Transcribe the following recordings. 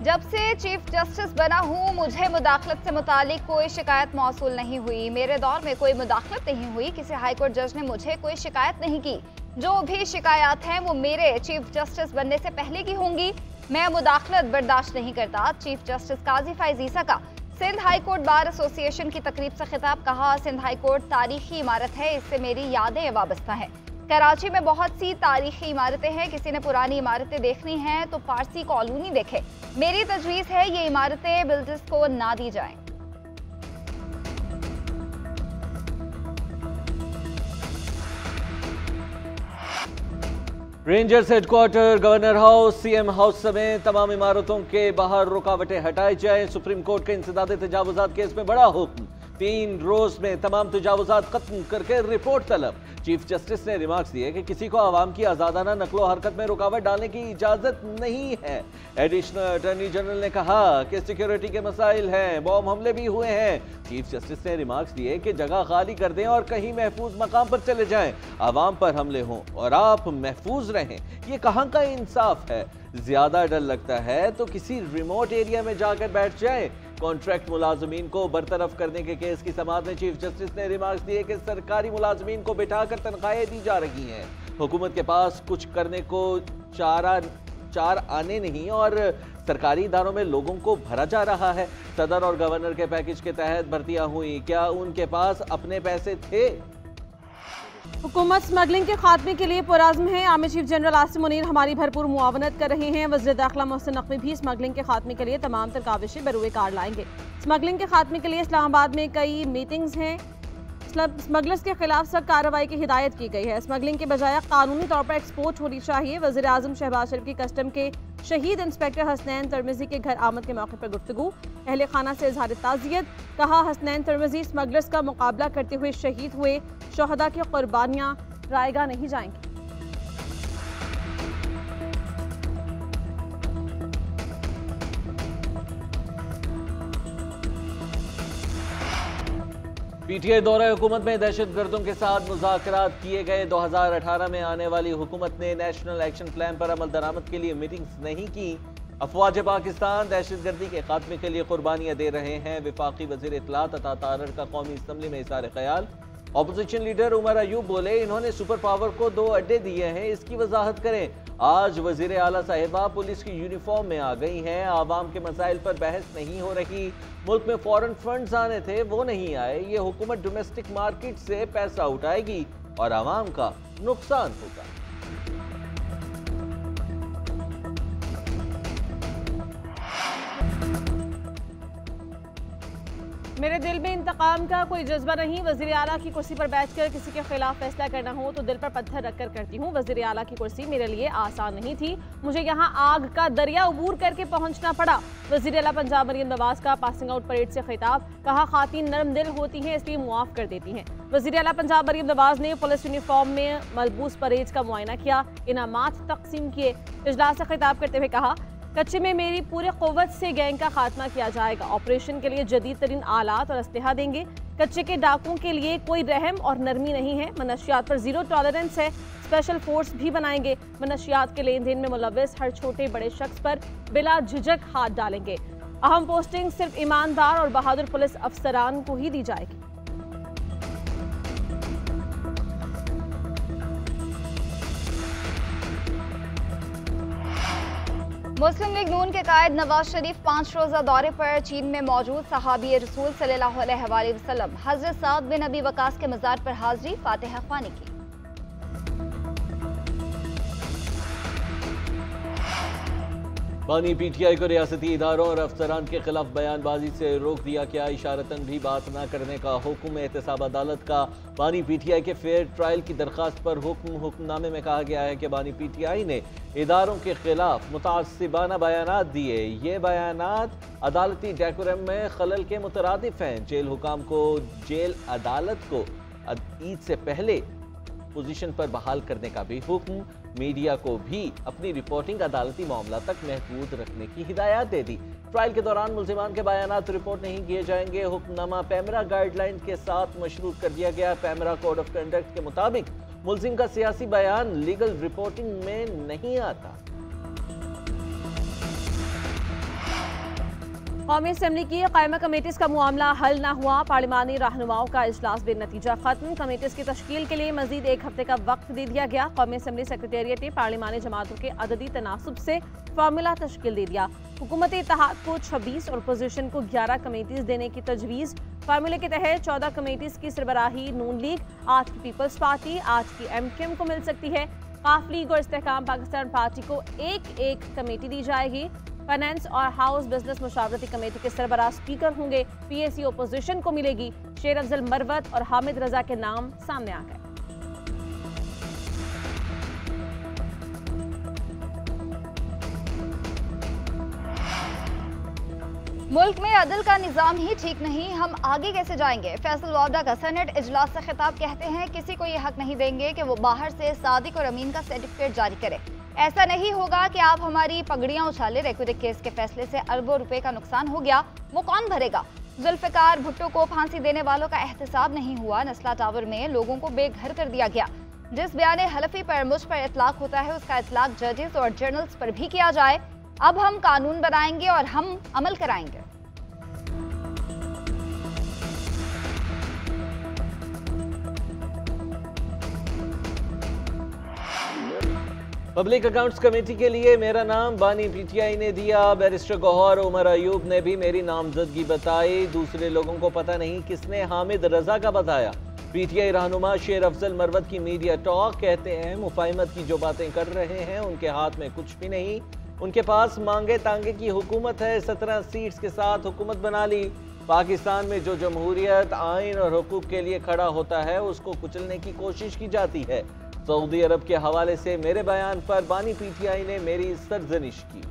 जब से chief justice बना हूं, मुझे मुदाखलत से मुतालिक कोई शिकायत मौसूल नहीं हुई। मेरे दौर में कोई मुदाखलत नहीं हुई। किसी हाईकोर्ट जज ने मुझे कोई शिकायत नहीं की। जो भी शिकायत हैं वो मेरे चीफ जस्टिस बनने से पहले की होंगी। मैं मुदाखलत बर्दाश्त नहीं करता। चीफ जस्टिस काजी फैज़ ईसा का सिंध हाईकोर्ट बार एसोसिएशन की तकरीब से खिताब। कहा, सिंध हाईकोर्ट तारीखी इमारत है, इससे मेरी यादें वाबस्ता हैं। कराची में बहुत सी तारीखी इमारतें हैं। किसी ने पुरानी इमारतें देखनी हैं तो पारसी कॉलोनी देखे। मेरी तजवीज़ है ये इमारतें बिल्डर्स को ना दी जाएं। Rangers headquarter, governor house, CM house समेत तमाम इमारतों के बाहर रुकावटें हटाई जाएं। सुप्रीम कोर्ट के इंसदाद तजावुजात केस में बड़ा हुक्म। 3 रोज में तमाम तजावुजात खत्म करके रिपोर्ट तलब। चीफ जस्टिस ने रिमार्क्स दिए कि किसी को आवाम की आजादाना नकलो हरकत में रुकावट डालने की इजाजत नहीं है। एडिशनल अटॉर्नी जनरल ने कहा कि सिक्योरिटी के मसाइल हैं, बॉम्ब हमले भी हुए हैं। चीफ जस्टिस ने रिमार्क्स दिए कि जगह खाली कर दें और कहीं महफूज मकाम पर चले जाएं, आवाम पर हमले हों और आप महफूज रहें। ये कहाँ का इंसाफ है? ज्यादा डर लगता है तो किसी रिमोट एरिया में जाकर बैठ जाएं। कॉन्ट्रैक्ट मुलाजमीन को बरतरफ करने के केस की समाअत में चीफ जस्टिस ने रिमार्क्स दिए कि सरकारी मुलाजमीन को बिठाकर तनख्वाहें दी जा रही हैं। हुकूमत के पास कुछ करने को चार आने नहीं और सरकारी इदारों में लोगों को भरा जा रहा है। सदर और गवर्नर के पैकेज के तहत भर्तियां हुई, क्या उनके पास अपने पैसे थे? हुकूमत स्मगलिंग के खात्मे के लिए पुरअज़्म है। Army chief general Asim Munir हमारी भरपूर मुआवनत कर रहे हैं। वज़ीर दाखिला मोहसिन नकवी भी स्मगलिंग के खात्मे के लिए तमाम तर काविशें बरूए कार लाएंगे। स्मगलिंग के खात्मे के लिए इस्लामाबाद में कई मीटिंग्स हैं। स्मगलर्स के खिलाफ सख्त कार्रवाई की हिदायत की गई है। स्मगलिंग के बजाय कानूनी तौर पर एक्सपोर्ट होनी चाहिए। वज़ीर आज़म शहबाज शरीफ की कस्टम के शहीद इंस्पेक्टर हसनैन तिरमिज़ी के घर आमद के मौके पर गुफ्तगू। अहले खाना से इजहार ताज़ियत। कहा, हसनैन तिरमिज़ी स्मगलर्स का मुकाबला करते हुए शहीद हुए। शहदा की कुर्बानियाँ रायगा नहीं जाएंगी। पीटीआई दौरा हुकूमत में दहशतगर्दों के साथ मुज़ाकरात किए गए। 2018 में आने वाली हुकूमत ने नेशनल एक्शन प्लान पर अमल दरामद के लिए मीटिंग्स नहीं की। अफवाज पाकिस्तान दहशतगर्दी के खात्मे के लिए कुर्बानियां दे रहे हैं। वफाकी वज़ीर इत्तलात अता तारर का कौमी असम्बली में इज़हार ख्याल। ऑपोजिशन लीडर उमर अयूब बोले, इन्होंने सुपर पावर को 2 अड्डे दिए हैं, इसकी वजाहत करें। आज वज़ीर आला साहिबा पुलिस की यूनिफॉर्म में आ गई हैं। आवाम के मसाइल पर बहस नहीं हो रही। मुल्क में फॉरेन फंड्स आने थे, वो नहीं आए। ये हुकूमत डोमेस्टिक मार्केट से पैसा उठाएगी और आवाम का नुकसान होगा। मेरे दिल में इंतकाम का कोई जज्बा नहीं। वज़ीर आला की कुर्सी पर बैठकर किसी के खिलाफ फैसला करना हो तो दिल पर पत्थर रखकर करती हूँ। वज़ीर आला की कुर्सी मेरे लिए आसान नहीं थी। मुझे यहाँ आग का दरिया अबूर करके पहुँचना पड़ा। वज़ीर आला पंजाब मरीम नवाज का पासिंग आउट परेड से खिताब। कहा, खातीन नरम दिल होती हैं इसलिए मुआफ़ कर देती हैं। वज़ीर आला पंजाब मरीम नवाज ने पुलिस यूनिफॉर्म में मलबूस परेड का मुआयना किया, इनामात तकसीम किए। इजलास से खिताब करते हुए कहा, कच्चे में मेरी पूरी क़ुव्वत से गैंग का खात्मा किया जाएगा। ऑपरेशन के लिए जदीद तरीन आलात और अस्लहा देंगे। कच्चे के डाकुओं के लिए कोई रहम और नरमी नहीं है। मनशियात पर 0 टॉलरेंस है। स्पेशल फोर्स भी बनाएंगे। मनशियात के लेन देन में मुलव्वस हर छोटे बड़े शख्स पर बिला झिझक हाथ डालेंगे। अहम पोस्टिंग सिर्फ ईमानदार और बहादुर पुलिस अफसरान को ही दी जाएगी। मुस्लिम लीग नून के कायद नवाज शरीफ 5 रोज़ा दौरे पर चीन में मौजूद। सहाबी रसूल सल्लल्लाहु अलैहि वसल्लम हज़रत साद बिन अबी वक़ास के मज़ार पर हाज़री, फातिहा ख्वानी की। बानी पीटीआई को रियासती इदारों और अफसरान के खिलाफ बयानबाजी से रोक दिया गया। इशारतन भी बात न करने का हुक्म। एहतसाब अदालत का बानी पीटीआई के फेयर ट्रायल की दरख्वास्त पर हुक्मनामे में कहा गया है कि बानी पीटीआई ने इदारों के खिलाफ मुतासिबाना बयानात दिए। ये बयानात अदालती डेकोरम में खलल के मुतरादिफ हैं। जेल हुकाम को जेल अदालत को ईद से पहले पोजीशन पर बहाल करने का भी हुक्म। मीडिया को भी अपनी रिपोर्टिंग अदालती मामला तक महफूज रखने की हिदायत दे दी। ट्रायल के दौरान मुल्जिमान के बयानात रिपोर्ट नहीं किए जाएंगे। हुक्मनामा पैमरा गाइडलाइन के साथ मशरूत कर दिया गया। पैमरा कोड ऑफ कंडक्ट के मुताबिक मुल्जिम का सियासी बयान लीगल रिपोर्टिंग में नहीं आता। कौमी असम्बली की कायमा कमेटीज का मामला हल न हुआ, पार्लिमानी रहनुमाओं का इजलास बेनतीजा खत्म। कमेटीज की तश्कील के लिए मजीद 1 हफ्ते का वक्त दे दिया गया। कौमी असम्बली सेक्रेटेरिएट ने पार्लिमानी जमातों के अददी तनासुब से फार्मूला तश्कील दे दिया। हुकूमत इत्तेहाद को 26 और अपोजिशन को 11 कमेटीज देने की तजवीज़। फार्मूले के तहत 14 कमेटीज की सरबराही नून लीग, 8 की पीपल्स पार्टी, 8 की MQM को मिल सकती है। काफ लीग और इस्तेहकाम पाकिस्तान पार्टी को एक कमेटी दी जाएगी। फाइनेंस और हाउस बिजनेस मुशावरती कमेटी के सरबराह स्पीकर होंगे। PAC अपोजिशन को मिलेगी। शेर अफजल मरवत और हामिद रजा के नाम सामने आ गए। मुल्क में अदल का निज़ाम ही ठीक नहीं, हम आगे कैसे जाएंगे? फैसल वावडा का सेनेट इजलास से खिताब, कहते हैं किसी को ये हक नहीं देंगे कि वो बाहर से सादिक और अमीन का सर्टिफिकेट जारी करे। ऐसा नहीं होगा कि आप हमारी पगड़ियां उछाले। रेक्विडिक केस के फैसले से अरबों रुपए का नुकसान हो गया, वो कौन भरेगा? जुल्फिकार भुट्टो को फांसी देने वालों का एहतसाब नहीं हुआ। नस्ला टावर में लोगों को बेघर कर दिया गया। जिस बयान हलफी पर मुझ पर इतलाक होता है उसका इतलाक जजेस और जर्नल्स पर भी किया जाए। अब हम कानून बनाएंगे और हम अमल कराएंगे। पब्लिक अकाउंट्स कमेटी के लिए मेरा नाम बानी PTI ने दिया। बैरिस्टर गौहर उमर अयूब ने भी मेरी नामजदगी बताई। दूसरे लोगों को पता नहीं किसने हामिद रजा का बताया। PTI रहनुमा शेर अफजल मरवत की मीडिया टॉक, कहते हैं मुफाहिमत की जो बातें कर रहे हैं उनके हाथ में कुछ भी नहीं। उनके पास मांगे तांगे की हुकूमत है। 17 सीट्स के साथ हुकूमत बना ली। पाकिस्तान में जो जमहूरियत, आइन और हुकूक के लिए खड़ा होता है उसको कुचलने की कोशिश की जाती है। सऊदी अरब के हवाले से मेरे बयान पर बानी PTI ने मेरी सरजनिश की।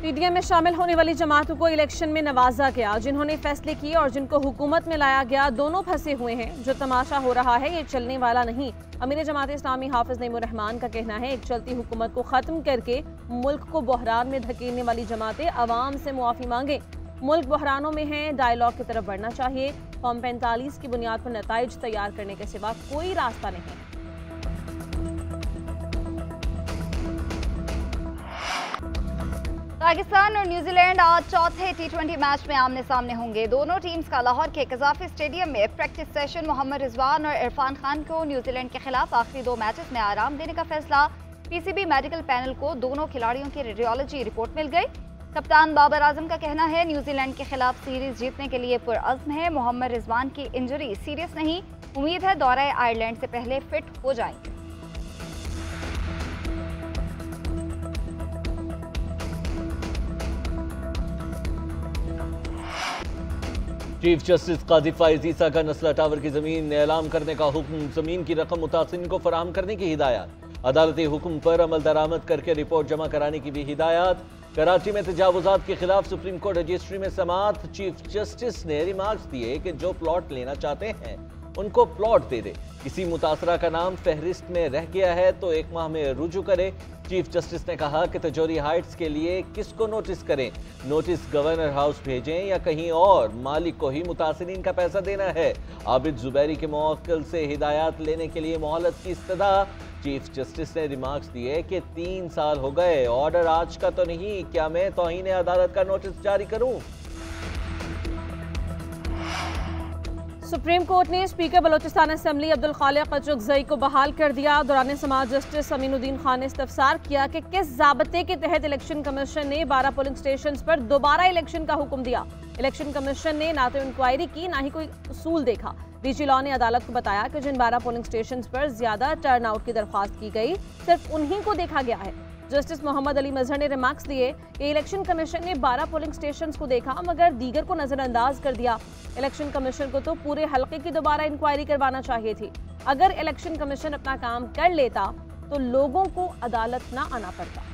PDM में शामिल होने वाली जमातों को इलेक्शन में नवाजा गया। जिन्होंने फैसले किए और जिनको हुकूमत में लाया गया, दोनों फंसे हुए हैं। जो तमाशा हो रहा है ये चलने वाला नहीं। अमीर जमात इस्लामी हाफिज नईमुर रहमान का कहना है एक चलती हुकूमत को खत्म करके मुल्क को बहरान में धकेलने वाली जमातें अवाम से मुआफी मांगे। मुल्क बहरानों में है, डायलॉग की तरफ बढ़ना चाहिए। फॉर्म 45 की बुनियाद पर नताइज तैयार करने के सिवा कोई रास्ता नहीं है। पाकिस्तान और न्यूजीलैंड आज चौथे T20 मैच में आमने सामने होंगे। दोनों टीम्स का लाहौर के कजाफी स्टेडियम में प्रैक्टिस सेशन। मोहम्मद रिजवान और इरफान खान को न्यूजीलैंड के खिलाफ आखिरी 2 मैचेस में आराम देने का फैसला। PCB मेडिकल पैनल को दोनों खिलाड़ियों की रेडियोलॉजी रिपोर्ट मिल गई। कप्तान बाबर आजम का कहना है न्यूजीलैंड के खिलाफ सीरीज जीतने के लिए पुरअज़्म है। मोहम्मद रिजवान की इंजरी सीरियस नहीं, उम्मीद है दौरे आयरलैंड से पहले फिट हो जाएंगे। चीफ जस्टिस काजी फाइज ईसा का नस्ला टावर की जमीन नीलाम करने का हुक्म। जमीन की रकम मुतासिन को फराहम करने की हिदायत। अदालती हुक्म पर अमल दरामद करके रिपोर्ट जमा कराने की भी हिदायत। कराची में तजावुजात के खिलाफ सुप्रीम कोर्ट रजिस्ट्री में समाअत। चीफ जस्टिस ने रिमार्क्स दिए कि जो प्लॉट लेना चाहते हैं उनको प्लॉट दे दे। किसी मुतासरा का नाम फहरिस्त में रह गया है तो 1 माह में रुजू करे। चीफ जस्टिस ने कहा कि तिजोरी हाइट्स के लिए किसको नोटिस करें, नोटिस गवर्नर हाउस भेजें या कहीं और, मालिक को ही मुतासरीन का पैसा देना है। आबिद जुबैरी के मुवक्किल से हिदायत लेने के लिए मोहलत की इस्तदा। चीफ जस्टिस ने रिमार्क्स दिए कि 3 साल हो गए, ऑर्डर आज का तो नहीं, क्या मैं तौहीन अदालत का नोटिस जारी करूं? सुप्रीम कोर्ट ने स्पीकर बलोचिस्तान असेंबली अब्दुल खालिक अचुकजई को बहाल कर दिया। दौरान समाज जस्टिस अमीनुद्दीन खान ने इस्तफसार किया कि किस ज़ाब्ते के तहत इलेक्शन कमीशन ने 12 पोलिंग स्टेशन पर दोबारा इलेक्शन का हुक्म दिया। इलेक्शन कमीशन ने ना तो इंक्वायरी की ना ही कोई उसूल देखा। डीजी लॉ ने अदालत को बताया कि जिन 12 पोलिंग स्टेशन पर ज्यादा टर्न आउट की दरख्वास्त की गई सिर्फ उन्हीं को देखा गया है। जस्टिस मोहम्मद अली मजहर ने रिमार्क्स दिए कि इलेक्शन कमीशन ने 12 पोलिंग स्टेशंस को देखा मगर दीगर को नजरअंदाज कर दिया। इलेक्शन कमीशन को तो पूरे हलके की दोबारा इंक्वायरी करवाना चाहिए थी। अगर इलेक्शन कमीशन अपना काम कर लेता तो लोगों को अदालत ना आना पड़ता।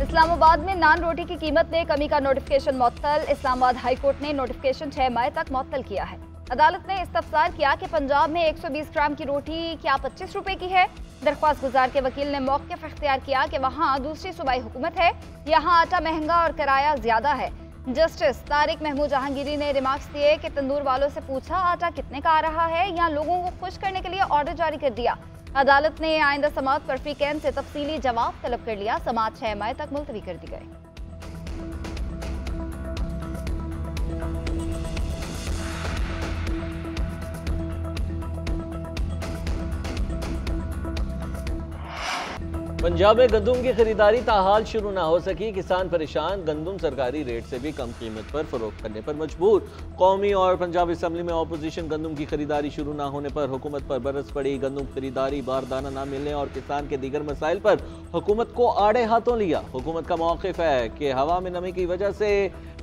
इस्लामाबाद में नान रोटी की कीमत में कमी का नोटिफिकेशन मुअत्तल। इस्लामाबाद हाई कोर्ट ने नोटिफिकेशन 6 मई तक मुअत्तल किया है। अदालत ने इस्तफसार किया कि पंजाब में 120 ग्राम की रोटी क्या 25 रुपए की है। दरख्वास्त गुजार के वकील ने मौक़िफ़ इख्तियार किया कि वहाँ दूसरी सूबाई हुकूमत है, यहाँ आटा महंगा और किराया ज्यादा है। जस्टिस तारिक महमूद जहांगीरी ने रिमार्क्स दिए कि तंदूर वालों से पूछा आटा कितने का आ रहा है या लोगों को खुश करने के लिए ऑर्डर जारी कर दिया। अदालत ने आइंदा समाअत पर फ्रीकैन से तफसीली जवाब तलब कर लिया। समाअत 6 मई तक मुलतवी कर दी गई। पंजाब में गंदम की खरीदारी ताहाल शुरू ना हो सकी। किसान परेशान, गंदम सरकारी रेट से भी कम कीमत पर फरोख्त करने पर मजबूर। कौमी और पंजाब असम्बली में ऑपोजिशन गंदम की खरीदारी शुरू ना होने पर हुकूमत पर बरस पड़ी। गंदम खरीदारी, बारदाना ना मिलने और किसान के दीगर मसाइल पर हुकूमत को आड़े हाथों लिया। हुकूमत का मौक़िफ़ है कि हवा में नमी की वजह से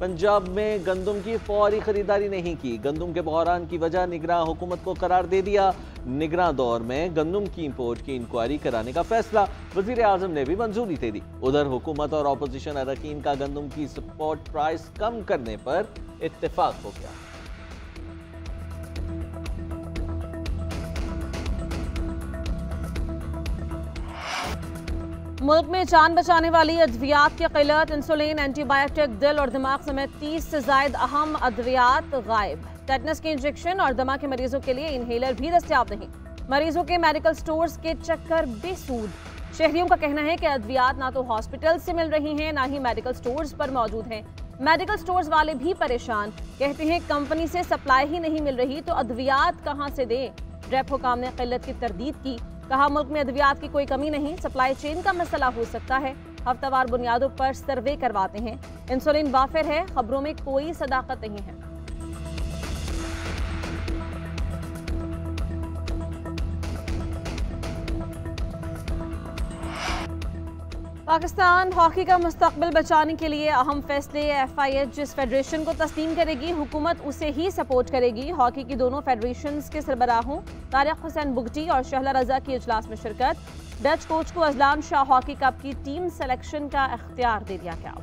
पंजाब में गंदम की फौरी खरीदारी नहीं की। गंदम के बहरान की वजह निगरान हुकूमत को करार दे दिया। निगरान दौर में गंदम की इंपोर्ट की इंक्वायरी कराने का फैसला वज़ीर आज़म ने भी मंजूरी दे दी। उधर हुकूमत और अपोजिशन अरकान का गंदम की सपोर्ट प्राइस कम करने पर इत्तेफाक हो गया। मुल्क में जान बचाने वाली अद्वियात की क़िल्लत, इंसुलिन, एंटीबायोटिक, दिल और दिमाग समेत 30 से ज़ायद अहम अद्वियात गायब। टेटनस के इंजेक्शन और दमा के मरीजों के लिए इनहेलर भी दस्तयाब नहीं। मरीजों के मेडिकल स्टोर्स के चक्कर बेसूद। शहरियों का कहना है कि अद्वियात ना तो हॉस्पिटल से मिल रही हैं, ना ही मेडिकल स्टोर्स पर मौजूद हैं। मेडिकल स्टोर्स वाले भी परेशान, कहते हैं कंपनी से सप्लाई ही नहीं मिल रही तो अद्वियात कहां से दें। रेप हुकाम ने क़िल्लत की तरदीद की, कहा मुल्क में अद्वियात की कोई कमी नहीं, सप्लाई चेन का मसला हो सकता है। हफ्तावार बुनियादों पर सर्वे करवाते हैं। इंसुलिन वाफिर है, खबरों में कोई सदाकत नहीं है। पाकिस्तान हॉकी का मुस्तकबिल बचाने के लिए अहम फैसले FIH जिस फेडरेशन को तस्लीम करेगी हुकूमत उसे ही सपोर्ट करेगी। हॉकी की दोनों फेडरेशंस के सरबराहों तारिक हुसैन बुगटी और शहला रजा की इजलास में शिरकत। डच कोच को अजलान शाह हॉकी कप की टीम सिलेक्शन का इख्तियार दे दिया गया।